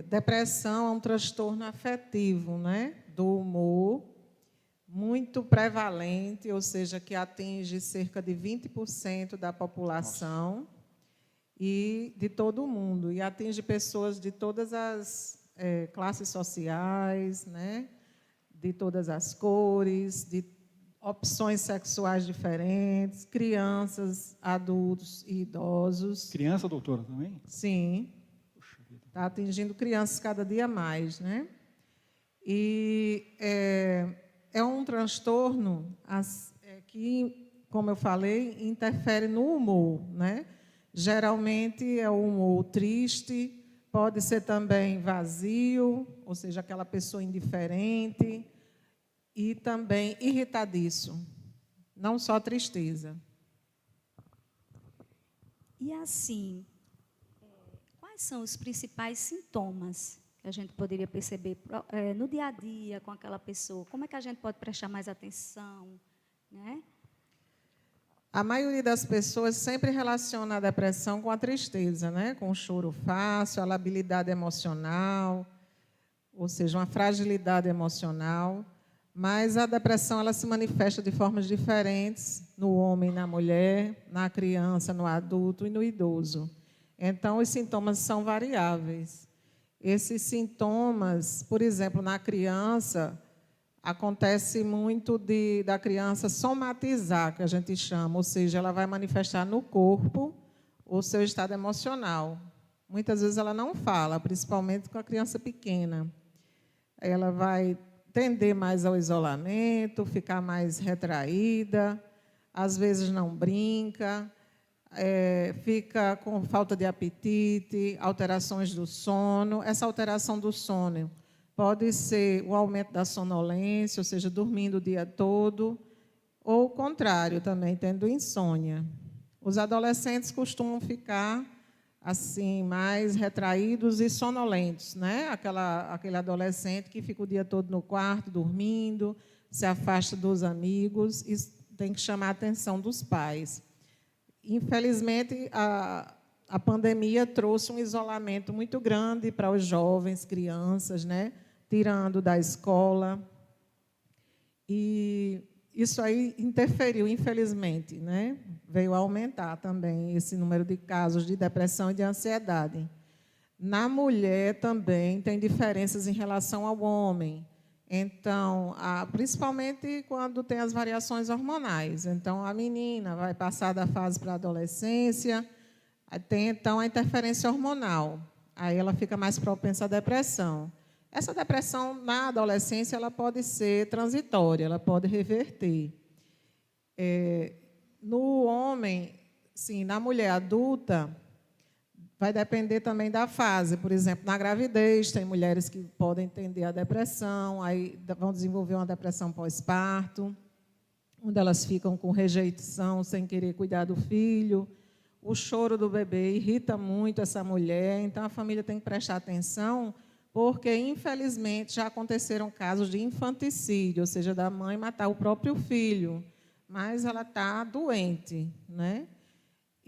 depressão é um transtorno afetivo, né, do humor, muito prevalente, ou seja, que atinge cerca de 20% da população. Nossa. E de todo o mundo, e atinge pessoas de todas as classes sociais, né, de todas as cores, de opções sexuais diferentes, crianças, adultos e idosos. Criança, doutora, também? Sim. Está atingindo crianças cada dia mais, né? E é um transtorno que, como eu falei, interfere no humor, né? Geralmente é o humor triste, pode ser também vazio, ou seja, aquela pessoa indiferente, e também irritadiço, não só tristeza. E assim, quais são os principais sintomas que a gente poderia perceber no dia a dia com aquela pessoa? Como é que a gente pode prestar mais atenção, né? A maioria das pessoas sempre relaciona a depressão com a tristeza, né? Com o choro fácil, a labilidade emocional, ou seja, uma fragilidade emocional. Mas a depressão ela se manifesta de formas diferentes no homem e na mulher, na criança, no adulto e no idoso. Então, os sintomas são variáveis. Esses sintomas, por exemplo, na criança, acontece muito da criança somatizar, que a gente chama, ou seja, ela vai manifestar no corpo o seu estado emocional. Muitas vezes ela não fala, principalmente com a criança pequena. Ela vai tender mais ao isolamento, ficar mais retraída, às vezes não brinca, fica com falta de apetite, alterações do sono. Essa alteração do sono pode ser o aumento da sonolência, ou seja, dormindo o dia todo, ou o contrário, também tendo insônia. Os adolescentes costumam ficar assim mais retraídos e sonolentos, né? Aquele adolescente que fica o dia todo no quarto dormindo, se afasta dos amigos, e tem que chamar a atenção dos pais. Infelizmente, a pandemia trouxe um isolamento muito grande para os jovens, crianças, né? Tirando da escola. E isso aí interferiu, infelizmente, né? Veio a aumentar também esse número de casos de depressão e de ansiedade. Na mulher também tem diferenças em relação ao homem. Então, principalmente quando tem as variações hormonais. Então, a menina vai passar da fase para a adolescência, tem, então, a interferência hormonal. Aí ela fica mais propensa à depressão. Essa depressão, na adolescência, ela pode ser transitória, ela pode reverter. No homem, sim, na mulher adulta, vai depender também da fase. Por exemplo, na gravidez, tem mulheres que podem tender a depressão, aí vão desenvolver uma depressão pós-parto, onde elas ficam com rejeição, sem querer cuidar do filho. O choro do bebê irrita muito essa mulher, então a família tem que prestar atenção, porque, infelizmente, já aconteceram casos de infanticídio, ou seja, da mãe matar o próprio filho, mas ela está doente, né?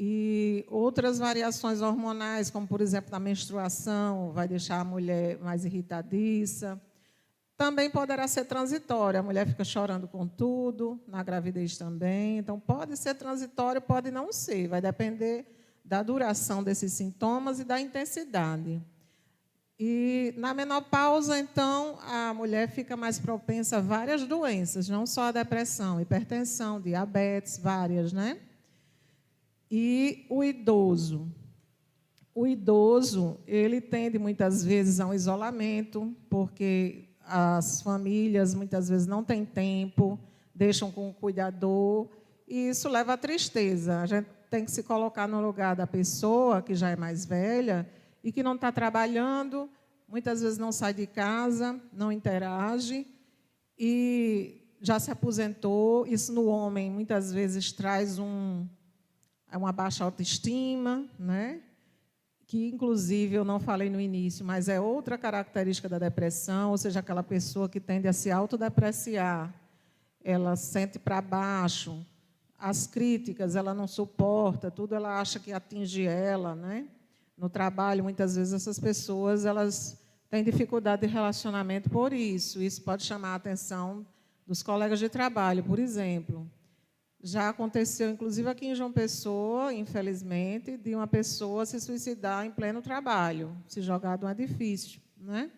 E outras variações hormonais, como, por exemplo, na menstruação, vai deixar a mulher mais irritadiça. Também poderá ser transitória, a mulher fica chorando com tudo, na gravidez também. Então, pode ser transitório, pode não ser, vai depender da duração desses sintomas e da intensidade. E na menopausa, então, a mulher fica mais propensa a várias doenças, não só a depressão, hipertensão, diabetes, várias, né? E o idoso. O idoso, ele tende muitas vezes a um isolamento, porque as famílias muitas vezes não têm tempo, deixam com o cuidador, e isso leva à tristeza. A gente tem que se colocar no lugar da pessoa que já é mais velha e que não está trabalhando, muitas vezes não sai de casa, não interage, e já se aposentou. Isso no homem muitas vezes traz uma baixa autoestima, né? Que, inclusive, eu não falei no início, mas é outra característica da depressão, ou seja, aquela pessoa que tende a se autodepreciar, ela sente para baixo, as críticas ela não suporta, tudo ela acha que atinge ela, né? No trabalho, muitas vezes, essas pessoas elas tem dificuldade de relacionamento por isso. Isso pode chamar a atenção dos colegas de trabalho, por exemplo. Já aconteceu, inclusive, aqui em João Pessoa, infelizmente, de uma pessoa se suicidar em pleno trabalho, se jogar de um edifício, né?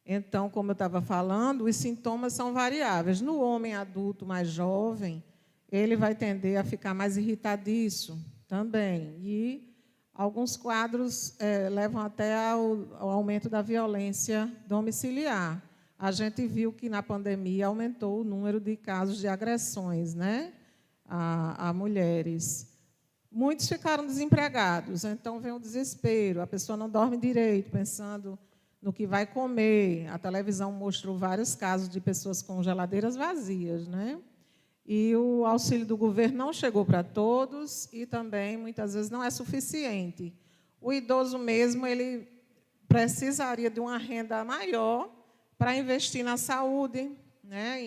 Então, como eu estava falando, os sintomas são variáveis. No homem adulto mais jovem, ele vai tender a ficar mais irritadiço também. E alguns quadros levam até ao aumento da violência domiciliar. A gente viu que, na pandemia, aumentou o número de casos de agressões, né, a mulheres. Muitos ficaram desempregados, então vem o desespero, a pessoa não dorme direito, pensando no que vai comer. A televisão mostrou vários casos de pessoas com geladeiras vazias, né? E o auxílio do governo não chegou para todos e também, muitas vezes, não é suficiente. O idoso mesmo, ele precisaria de uma renda maior para investir na saúde, né?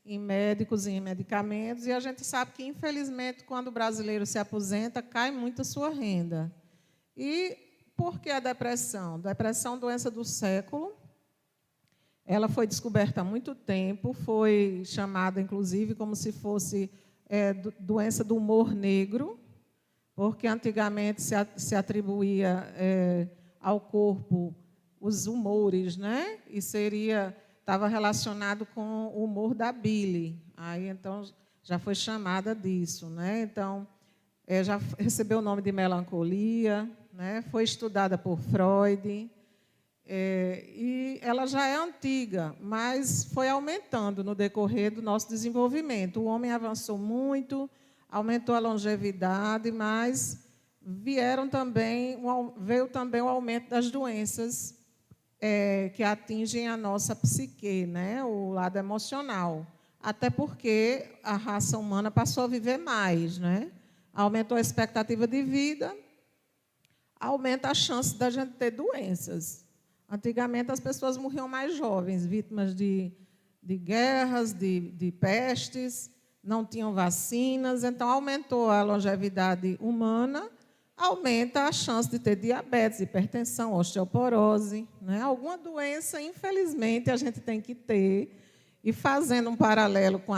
Em médicos e em medicamentos. E a gente sabe que, infelizmente, quando o brasileiro se aposenta, cai muito a sua renda. E por que a depressão? Depressão, doença do século. Ela foi descoberta há muito tempo, foi chamada, inclusive, como se fosse doença do humor negro, porque antigamente se atribuía ao corpo os humores, né? E estava relacionado com o humor da bile. Aí, então, já foi chamada disso, né? Então, já recebeu o nome de melancolia, né? Foi estudada por Freud. E ela já é antiga, mas foi aumentando no decorrer do nosso desenvolvimento. O homem avançou muito, aumentou a longevidade, mas veio também o aumento das doenças que atingem a nossa psique, né? O lado emocional. Até porque a raça humana passou a viver mais, né? Aumentou a expectativa de vida, aumenta a chance da gente ter doenças. Antigamente, as pessoas morriam mais jovens, vítimas de guerras, de pestes, não tinham vacinas, então aumentou a longevidade humana, aumenta a chance de ter diabetes, hipertensão, osteoporose, né? Alguma doença, infelizmente, a gente tem que ter. E fazendo um paralelo com a